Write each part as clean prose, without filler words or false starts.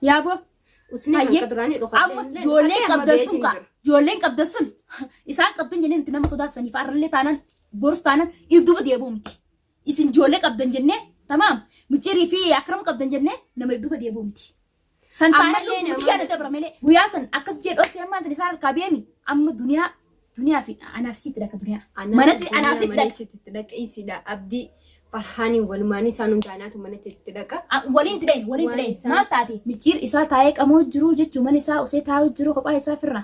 Yaabo. Usni kadurani amma joolleen qabdasun isaan qabdan jennee nuti nama sodaataniif arrallee taanaan boros taanaan ibduba deebuu miti. Isin joollee qabdan jennee tamaam miciirii fi akram qabdan jennee nama ibduba deebuu miti. San taanaan nuti yaada dabra malee guyyaa san akkas jedhoo seemaan tan isaan harkaa beemi amma duniyaa fi anaaf sitti dhaka duniyaa. Manatti anaaf sitti dhaka isiidha abdii. Farhani walmaanii saanum taanaatu manatti itti dhaqa. Waliin tideen maal taate miciir isaa taa'ee qamoo jiru jechuun mana isaa osoo taa'uu jiru kophaa isaa firra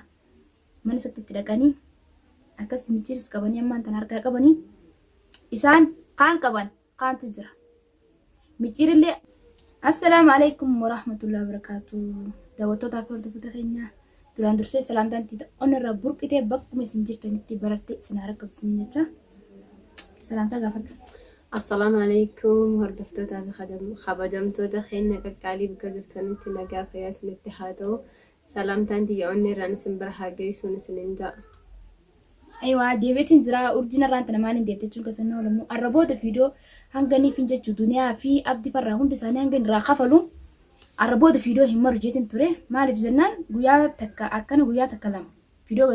mana isaatti itti dhaqanii akkasii miciiris qabanii ammaan tan harkaa qabanii isaan kaan qaban kaantu jira. Miciirillee assalaamu alaikum warahmatullahi wabarakatuh daawwattootaa fi hordoftoota keenya duraan dursee salaamtaan itti onirraa burqitee bakkuma isin jirtanitti barattee isin harka bisin jecha salaamtaa gaafadha. Assalamu alaikum hordoftoota kabajamtoota keenya qaqqaalii bakka jirtanitti nagaa fayyaa isinitti haa ta'u salaamtaan tiyya onni irraan isin bira haa geessuun isinin ja'a. Aywa deebiitiin jira urjina irraan tana maaliin deebitechuun kasannoo lamu arraboota fiidoo hanganiif hin jechuu duniyaa fi abdii farraa hundi isaanii hangan irraa kafalu arraboota fiidoo hin maru jeetiin ture maaliif jennaan guyyaa takka lama fiidoo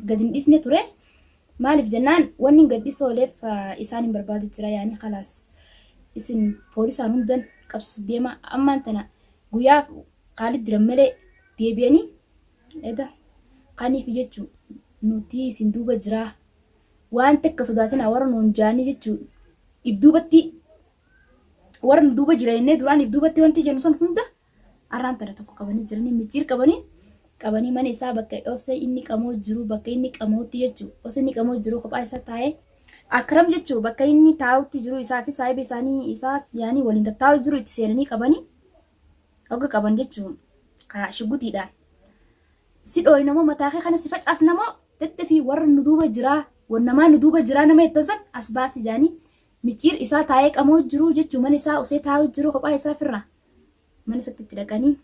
gadi hin dhiisne ture. Maaliif jennaan wanni gadhisooleef isaan hin barbaadu jira yaani khalaas isin poolisaan hundan qabsu deema ammaan tana guyyaa qaalii diran malee deebi'anii eda kaniif jechuun nuti isin duuba jira waan takka sodaatina warra nuun jaanii jechuun if duubatti warra nu duuba jira jennee duraan if duubatti wanti jennu san hunda arraan tana tokko qabanii jiranii miciir qabanii mana isaa bakka osoo inni qamoo jiru bakka inni qamootti jechuudha. Osoo inni qamoo jiru kophaa isaa taa'ee akram jechuudha bakka inni taa'utti jiru isaa fi saayiba isaanii isaa yaani waliin tattaa'u jiru itti seenanii qabanii hogga qaban jechuudha. Karaa shugutiidhaan. Si dhooyi namoo mataa kee kana si facaas namoo dadhabbii warra nu duuba jiraa wannamaa nu duuba jiraa nama ittasan as baasi jaanii miciir isaa taa'ee qamoo jiru jechuudha mana isaa osoo taa'u jiru kophaa isaa firra mana isaatti itti dhaqanii.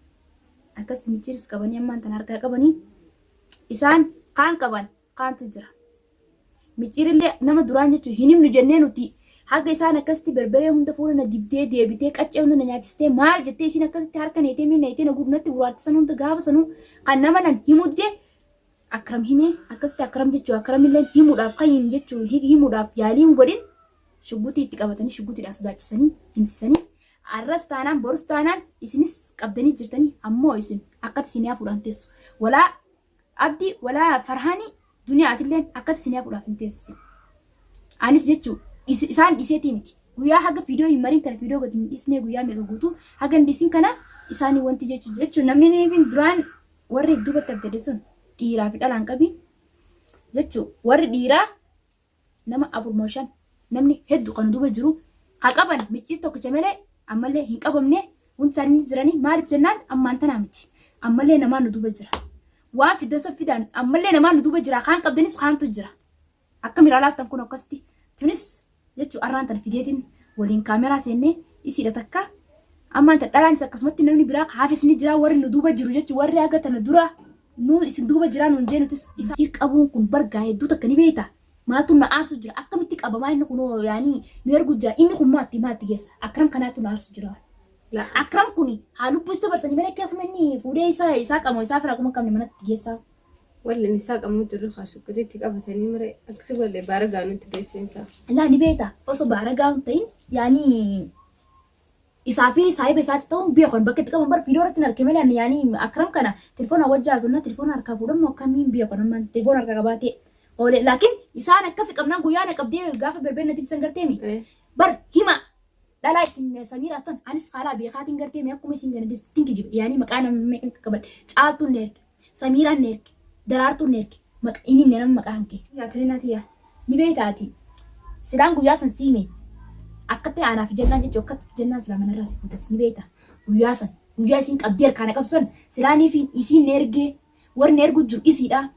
Akkasii miciiris qabanii ammaan tan harkaa qabanii isaan kaan qaban kaantu jira. Miciirillee nama duraan jechuun hin himnu jennee nuti haga isaan akkasitti berberee hunda fuula na dibdee deebitee qaccee hunda na nyaachistee maal jettee isin akkasitti harka neetee miila neetee na gurnatti gurraattisan hunda gaafa sanuu kan nama nan himu jee akram himee akkasitti akram jechuun akramillee himuudhaaf kan jechuun himuudhaaf yaalii hin godhin shuggutii itti qabatanii shuggutiidhaan sodaachisanii himsisanii. Arras taanaan boros taanaan isinis qabdanii jirtanii ammoo isin akkati isinii hafuudhaan teessu. Walaa abdii walaa farhaanii duniyaatillee akkati isinii hafuudhaaf hin teessu. Anis jechuun isaan dhiiseetii miti. Guyyaa haga fiidoo hin mariin kana fiidoo gadi hin dhiisnee guyyaa meeqa guutuu haga hin dhiisin kana isaanii wanti jechuun namni neefiin duraan warri duubatti abdade sun dhiiraa fi dhalaan qabi jechuun warri dhiiraa nama 4-5 namni hedduu kan duuba jiru haa qaban micii tokkicha malee. Ammallee hin qabamne hundi isaanii jiranii maaliif jennaan ammaan tanaa miti. Ammallee namaan nu duuba jira. Waan fidasa fidaan ammallee namaan nu duuba jira. Kaan qabdanis kaantu jira. Akka miraa laaftan kun akkasitti. Tunis jechuun arraan tana fideetiin waliin kaameraa seennee isiidha takka. Ammaan tan dhalaanis akkasumatti namni biraa haafisni jira warri nu duuba jiru jechuun warri haga tana dura nu isin duuba jira nuun jee nutis isa qabuun kun bargaa hedduu takka ni beekta. Maaltu na aarsu jira akkamitti qabamaa inni kunoo yaani nu ergu jira inni kun maatti geessa akram kanaatu na aarsu jira. Akram kuni haalubbu isa barsanii mana keefuma inni fuudhee isaa qamoo isaa fira akkuma qabne manatti geessaa. Walleen isaa qamoo jiru kaashukkutiitti qabatanii mire akkasii wallee baara gaanutti geessinsa. Laa ni beekta osoo baara gaanu ta'in yaani isaa fi saayiba isaatti ta'uun beekon bakka itti qaban bar fiidoo irratti narkee malee yaani akram kana telefoona wajjaa sunna telefoona harkaa fuudhamu akkamiin beekon ammaan telefoona harkaa qabaatee. Laakiin isaan akkasii qabnaan guyyaa na qabdee gaafa berbeen natti ibsan garteemi. Bar hima dhalaa ittiin Samiraa ton anis haalaa beekaatiin garteemi akkuma isin gana distuutiin kijibe yaani maqaa nama qaban caaltuun neerge Samiraan neerge daraartuun neerge inni nama maqaan kee. Yaatonni naati yaa ni beektaati sidaan guyyaa san siime akkatti aanaaf jennaan jechuun akkatti jennaan silaa manarraa si fuutas ni beekta guyyaa san guyyaa isin qabdee harkaan qabsan silaanii fi isiin neergee warri neergu jiru isiidha.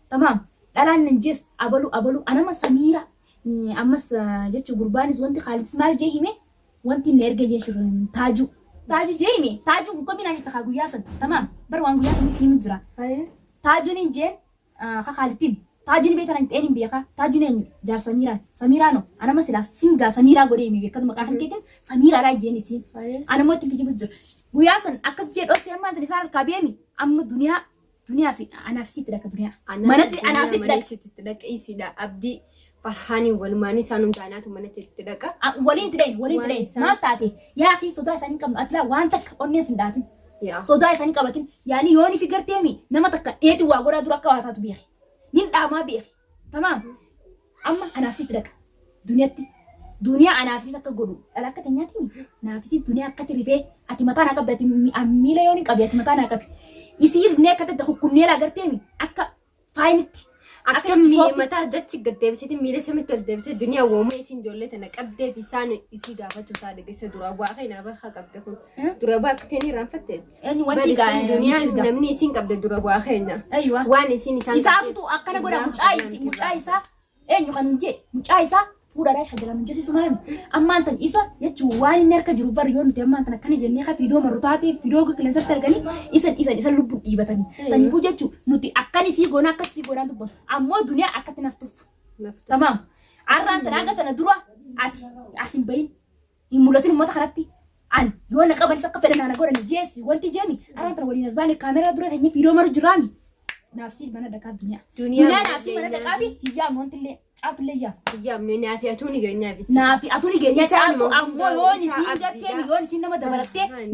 Tamaam. Dhalaan nanjees abalu anama Samiraa ammas jechuun gurbaanis wanti Khaalidis maal jee hime wanti inni erga jee taaju jee hime taaju kun kominaa jetta kaa guyyaa san tamaam bar waan guyyaa sanis himu jira. Taajuun hin jeen kaa Khaalidtiin taajuun beektan hin ta'een beeka taajuun eenyu jaar Samiraati Samiraano anama silaa singaa Samiraa godhee hime beekatu maqaa hanqeetiin Samiraadhaa jeen isiin anammoo ittiin kijibu jira. guyyaa san akkas jedhoo seemaan tan isaan harkaa beemi amma duniyaa fi anaaf sitti dhaka duniyaa manatti anaaf sitti dhaka isiidha abdii farhaanii walumaanii isaan hundaanaatu manatti itti dhaqa waliin tidheen maal taate yaa fi sodaa isaanii qabnu atlaa waan takka onnees hin dhaatin sodaa isaanii qabatin yaani yooni fi garteemi nama takka dheeti waa godhaa dura akka waasaatu beeki nin dhaamaa beeki tamaam amma anaaf sitti dhaka duniyaatti duniyaa anaafis akka godhu dhala akka teenyaatti naafis duniyaa akkatti rifee ati mataa naa qabda ati miila yooni qabi ati mataa naa qabi isii rifnee akkatti hukkunnee laa garteemi akka faayinitti akka miila mataa dachi gaddeebisee miila samitti ol deebisee duniyaa woomuu isiin ijoollee tana qabdee fi isaan isii gaafachuu isaa dhageesse dura bu'aa keenyaa bakka qabde kun dura bu'aa akka teenii raanfatte duniyaan namni isiin qabde dura bu'aa keenya waan isiin isaan isaatu akkana godha mucaa isaa eenyu kan hojjee mucaa isaa fuudhaadhaa hajjala mijjisiisu maami ammaan tan isa jechuun waan inni harka jiru bari yoo nuti ammaan tan akkana jennee ka fiidoo maru taatee fiidoo qilleensatti arganii isan lubbuun dhiibatanii saniifuu jechuun nuti akkani sii goonaa akkas sii goonaan dubbatu ammoo duniyaa akkatti naftuuf tamaam arraan tan hanga tana dura ati asin bahin hin mul'atin uummata kanatti an yoo na qabanis akka fedhan ana godhan jeessi wanti jeemi arraan tan waliin as baane kaameraa dura teenyee fiidoo maru jiraami naafsi mana dhaqaa duniyaa naafsi mana dhaqaa fi hiyyaa montillee caatullee yaa naafi atuuni geenyaafis naafi atuuni geenyaafis ammoo yoon isiin garteemi yoon isiin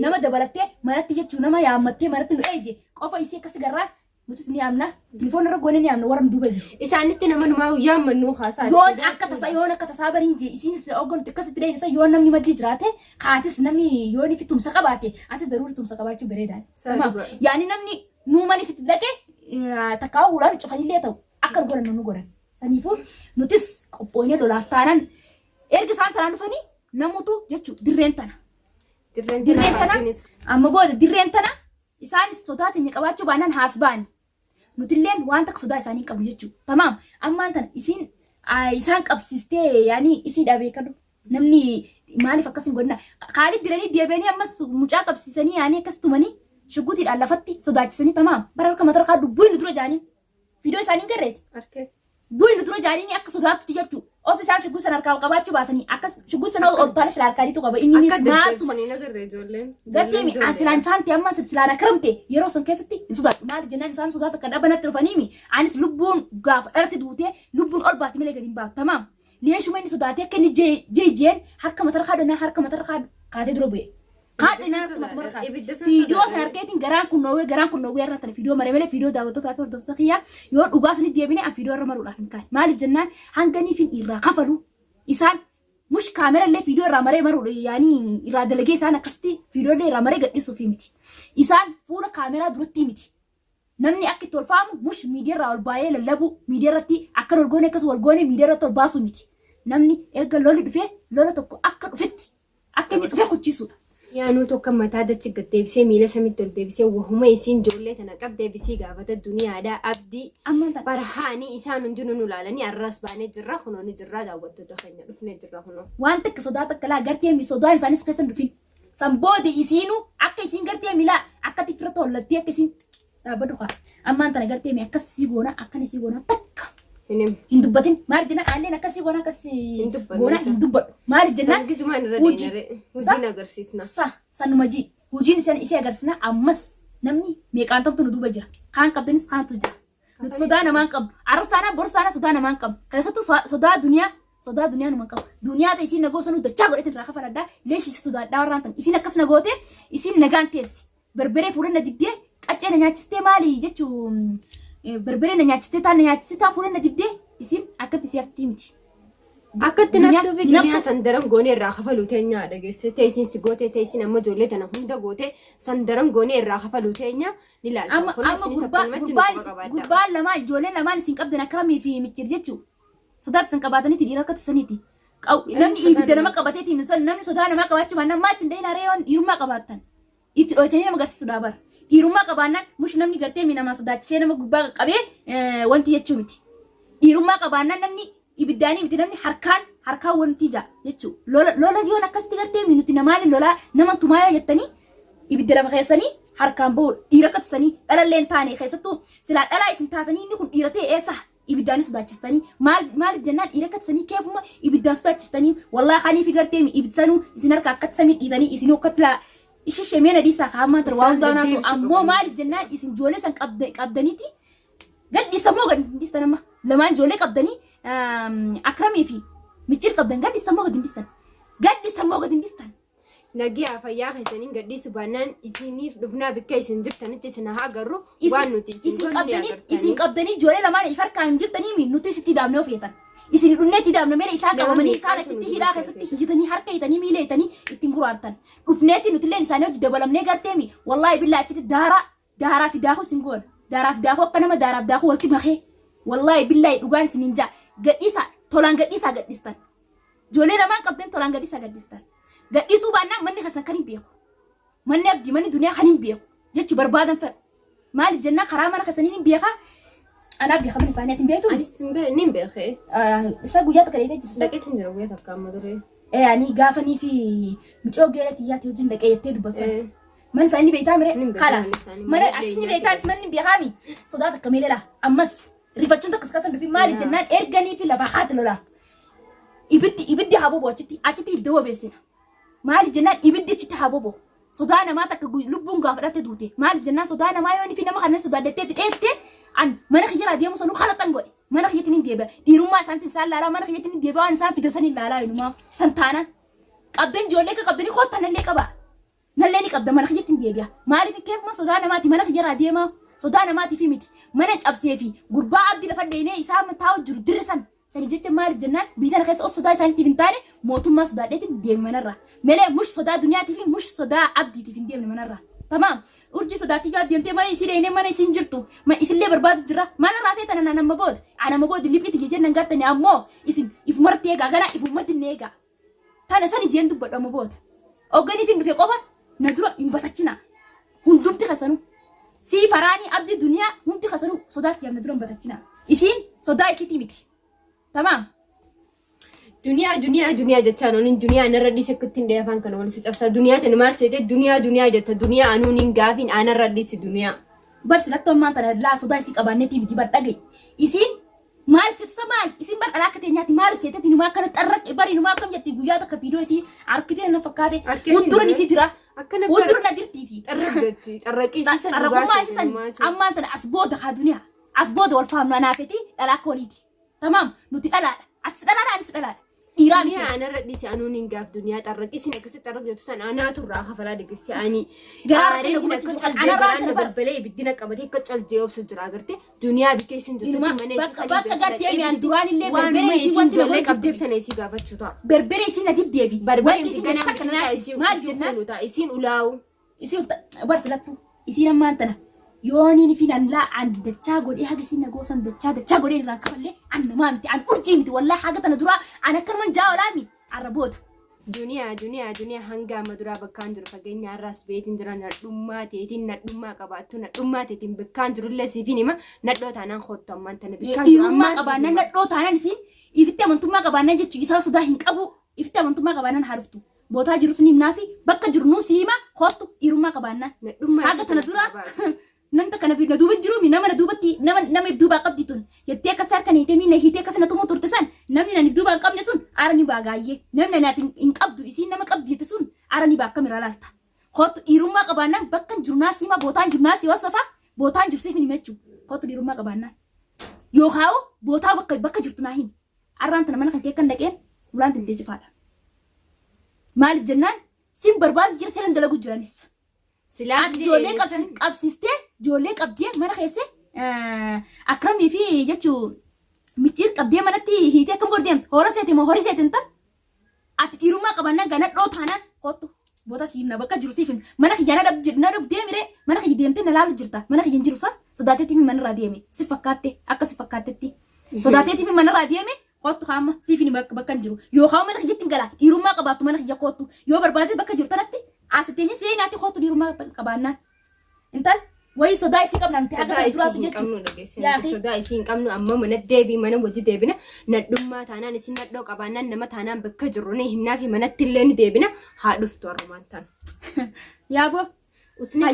nama dabalattee manatti jechuu nama yaammattee manatti nu eegde qofa isii akkas garraa nutis ni yaamna telefoon irra goone ni yaamna warra duuba jiru isaanitti nama numaa yaammannu haasaa yoon akka tasaa bariin jee isiinis oggonitti akkasitti dheedisa yoon namni maddii jiraate kaatis namni yoon ifi tumsa qabaate atis daruuri tumsa qabaachuu bareedaadha yaani namni nuumani sitti dhaqee takkaa hulaan cufanillee ta'u akka godhan nu godhan saniifuu nutis qophooyne lolaaf taanan erga isaan tanaan dhufanii namutu jechuun dirreen tana amma booda dirreen tana isaanis sodaa teenya qabaachuu baannaan haas baani nutilleen waan takka sodaa isaanii qabnu jechuudha tamaam ammaan tana isaan qabsiistee yaani isii dhabee kadhu namni maaliif akkas hin godhina kaalid diranii deebi'anii ammas mucaa qabsiisanii yaanii akkas tumanii shugguutiidhaan lafatti sodaachisanii tamaam bara harka mataa harkaa dubbuun nu dura jaaniin fiidoo isaanii garreeti bu'in dura jaaniin akka sodaattu jechuudha os isaan shugguut sana harkaa qabaachuu baatanii akkas shugguut sana ortaalee sila harkaaniitu qaba inni naatuma garteemi asilaan isaanti amma silaan akaramte yeroo san keessatti hin sodaadhu maaliif jennaan isaan sodaata akka dhabanatti dhufaniimi anis lubbuun gaafa dhalatti duutee lubbuun ol baati malee gadi hin baatu tamaam leeshuma inni sodaatee akka inni jeejeen harka mataa harkaa donnaa harka mataa harkaa kaatee dura bu'e kaadhi naa fiidoo san harkeetiin garaan kun noowwee irra tan fiidoo maree malee fiidoo daawwattoota fi hordoftoota kiyyaa yoo dhugaa sanii deebine an fiidoo irra maruudhaaf hin kaane maaliif jennaan hanganiifin irraa kafalu isaan mush kaamera illee fiidoo irraa maree maruudha yaanii irraa dalagee isaan akkasitti fiidoo illee irraa maree gadhiisuuf miti isaan fuula kaameraa duratti miti namni akka itti ol faamu mush miidiyaa irraa ol baay'ee lallabu miidiyaa irratti akka ol goone akkas wal goone miidiyaa irratti ol baasu miti namni erga lolli dhufee lola tokko akka dhufetti akka inni dhufee kuchisuudha. yaanuu tokko mataa dachi gaddeebisee miila samitti ol deebisee wahuma isiin ijoollee tana qabdeebisee gaafata duniyaadhaa abdii barhaanii isaan hundinuu nu laalanii arras baanee jirra kunooni jirra daawwattoota keenya dhufnee jirra kunoo. Waan takka sodaa takka laa gartee sodaan isaanis keessa dhufin san booda isiinuu akka isiin gartee miilaa akka tifira tollattee akka isiin dhaabbatu kaa ammaan tana gartee akkas sii goona akkana sii goona takka. Hin dubbatin maaliif jennaan aannan akkasii goona akkasii goona hin dubbadhu maaliif jennaan gizumaan irra deemnere hojiin agarsiisna sanuma ji hojiin isii agarsiisna ammas namni meeqaan ta'utu nu duuba jira kaan qabdanis kaantu jira nuti sodaa namaan qabu arrastaanaa borsaanaa sodaa namaan qabu keessattuu sodaa duniyaa numaan qabu duniyaa ta'e isiin nagoo sanuu dachaa godhetin irraa kafaladhaa leeshisi sodaadhaa warraan tan isiin akkas nagoote isiin nagaan teessi berberee fuudhanna dibdee qaccee na nyaachistee maali jechuun berberee na nyaachistee taan na nyaachistee taan fuudhanna dibdee isiin akkatti siyaaftii miti. Akkatti naftuu fi duniyaa sandaran goonee irraa kafaluu teenya dhageesse teessiin si gootee teessiin amma ijoollee tana hunda gootee sandaran goonee irraa kafaluu teenya ni laalla. Amma gurbaan lamaan ijoolleen lamaan isin qabdan akkamii fi michir jechuu sodaat isin qabaataniiti dhiira akka tasaniiti. Namni ibidda nama qabateeti namni sodaa namaa qabaachuu baannaan maatti hin dhayin haree dhiirummaa qabaattan itti dhootanii nama agarsiisudha bara. Dhiirummaa qabaannaan mush namni gartee namaa sodaachisee nama gubbaa qabee wanti jechuu miti. Dhiirummaa qabaannaan namni ibiddaanii miti namni harkaan wanti jaa jechuudha. Lola yoon akkasitti gartee nuti namaan lolaa nama tumaa yoo jettanii ibidda lafa keessanii harkaan bahuudha. Dhiira qatisanii dhalallee hin taane keessattuu silaa dhalaa isin taatanii inni kun dhiira ta'e eessa ibiddaan sodaachistanii maaliif jennaan dhiira qatisanii keefuma ibiddaan sodaachistanii wallaa kaanii fi gartee ibidsanuu isin harka akkatti samii dhiitanii isin akkatti ishi shemena disa kama tar wa dana so ammo mal jannat isin jole san qabdaniti gadisa mo gadisa nama laman jole qabdani akrami fi mijir qabdan gadisa mo gadistan nagiya fayyaa keessaniin gadhiisu baannaan isiniif dhufnaa bikka isin jirtanitti isin haa agarru waan nuti isin qabdanii jole lamaan ifarkaan jirtanii nuti sitti daamnee ofeetan isin dhunneetti daamne mere isaan qabamanii isaan achitti hidhaa keessatti hiyyatanii harka hitanii miila hitanii ittiin guraartan dhufneetti nuti illee isaanii hojii dabalamnee garteemi wallaahi billaa achitti daaraa fi daakuu isin goona daaraa fi daakuu akka nama daaraaf daakuu walitti makee wallaahi billaahi dhugaan isin hin jaa gadhiisa tolaan gadhistan jolee lamaan qabdan tolaan gadhistan gadhiisuu baannaan manni kasan kan hin beeku manni abdii manni duniyaa kan hin beeku jechuu barbaadan fedha maaliif jennaan karaa mana kasanii hin beekaa أنا أبي خمسة ثانيات بيتو. أنا سنبه نيم بخير. سأقول يا تكلي تجلس. لقيت إن جروية تكام مدري. يعني قافني في متشوق جالت ياتي وجن لك يتيد بس. من سأني بيتامر خلاص. من أحسني بيتامر من بيهامي. صداتك كميلة لا. أمس ريفتشون تكسكسن في مال الجنان إرجاني في لفحات الولاف. يبدي حبوبه أشتي يبدوا بيسنا. مال الجنان يبدي أشتي حبوبه. صدانا ما تكجو لبون قافلات دوتي. مال الجنان صدانا ما يوني في نما خلنا صداد تيد إستي. عن ما نخير هذه مصنوع خلطان قوي ما نخير تنين ديبه ديروما سانتين سال لا ما نخير تنين ديبه إنسان في تسنين لا ينما سنتانا قبضن جولك قبضني خوتنا اللي كبا نلني قبض ما نخير تنين ديبه ما أعرف كيف ما صدانا ما تي ما نخير هذه ما صدانا ما تي في متي ما نج أبسيفي قربا عبدي لفدينه إسام متاو جرو درسان سنجت مال الجنان بيتنا خيس الصدا سانتي بنتاني موتو ما صدا لتن ديب منرة ملا مش صدا دنيا تي في مش صدا عبدي تي في ديب منرة تمام urji sodaatiif adeemtee mana isii dheenee mana isin jirtu ma isillee barbaadu jira mana raafeetan ana nama bood liphiti jejennan gartani ammoo isin if martee egaa gana if ummatinne egaa tana sani jeen dubbadha amma bood ogganiif hin dhufe qofa na dura hin batachina hundumti kasanu si faraani abdi duniyaa hundi kasanu sodaatiif na dura hin batachina isin sodaa isiiti miti tamaam duniyaa jechaan oniin duniyaa anarra dhiise akkuttiin dheefaan kana walitti cabsaa duniyaa tani maal seete duniyaa jetta duniyaa anuuniin gaafin anarra dhiise duniyaa. Barsi lattoommaan tana laa sodaa isii qabaanneetii miti bar dhagaye isiin maal seetisa maal isiin bar dhalaa akka teenyaatti maal seetetti numaa akkana xarraqe bari numaa akkam jetti guyyaa takka fiidoo isii harkitee na fakkaate wudduran isii dira wudduran na dirtiiti. Xarraqummaa isii ammaan tana as booda haa duniyaa as booda wal faamnu anaafeeti dhalaa akka waliiti tamaam nuti dhalaadha atis dhalaadha anis dhalaadha. إيران أنا رديسي أنونين قاف دنيا ترك إسنا كسر ترك جوتسان أنا ترى خفلا دقيسي أني قراري أنا رأيت بربلي بدينا كبدي كتشل جواب سجرا قرتي دنيا بكيسين جوتسان بقى قرتي أمي عن دران اللي بربري سي وانت بقول كبدي تنايسي قافت شو تا بربري سي نديب ديبي بربري سي كنا ما جنا تا إسين ولاو إسين برسلتو إسين ما أنتنا يوني نفينا لا عن دتشاغول إيه حاجة سينا جوسن دتشاغول إيه رانك فلي عن مامتي عن أرجيمتي والله حاجة أنا درا أنا كم من جاو لامي عربوت دنيا هنگا مدرا بكان درا فجيني عراس بيتين درا ندوما تيتين ندوما كباتو ندوما تيتين بكان درا اللي سيفيني ما ندلو تانا خود تمان تنا بكان درا ما كبانا ندلو تانا نسين إفتى من توما كبانا جت يسار صداهين كابو إفتى من توما كبانا نعرفتو بوتا جروسني منافي بكا جرنوسي ما خودتو إيروما كبانا حاجة أنا درا نمت كنا في ندوب الجرومي نما ندوبتي نما يبدوبا قبضتون يتيا كسر كان يتمي نهيتيا كسر نتومو ترتسان نمني ندوبا قبل سون أرني باغاية نمنا نات إن قبضو إسين نما قبض يتسون أرني باكاميرا لالتا خاط إيروما قبانا بكن جرناسي ما بوتان جرناسي وصفا بوتان جرسيف نمتشو خاط إيروما قبانا يوخاو بوتا بكا جرتناهين أرانتنا منا كنتي كان لكين ولان تنتي فالا مال الجنان سين برباز جير سيرن دلقو جرانيس سلاح جوليك أبسيستة جوليك أبديه ما رخيسه أكرمي في جتشو متير أبديه ما نتي هي تكم قرديم هورسيتي ما هورسيتي أنت أتيروما كمان جانا روت هنا قطو بودا سيرنا بكا جروسيفين ما نخي جانا رب ديم ري ما نخي ديمتي نلالو جرتا ما نخي جنجروسا صداتي في من راديمي سفكاتي أكا سفكاتي صداتي في من راديمي قطو خام سيفيني بكا جرو يو خام ما نخي جتنجلا إيروما كباتو ما نخي قطو يو بربازي بكا جرتا نتي أستني سي ناتي خاطر يروما كبانا أنت وين صداي سي كم نمتي حاجة تدراتو جت يا أخي صداي سين كم أما من الدبي من وجد دبينا ندم تانا نسين ندلو كبانا نما تانا بكجروني هنا في من التلين دبينا هادف تورمان تان يا بو وسنا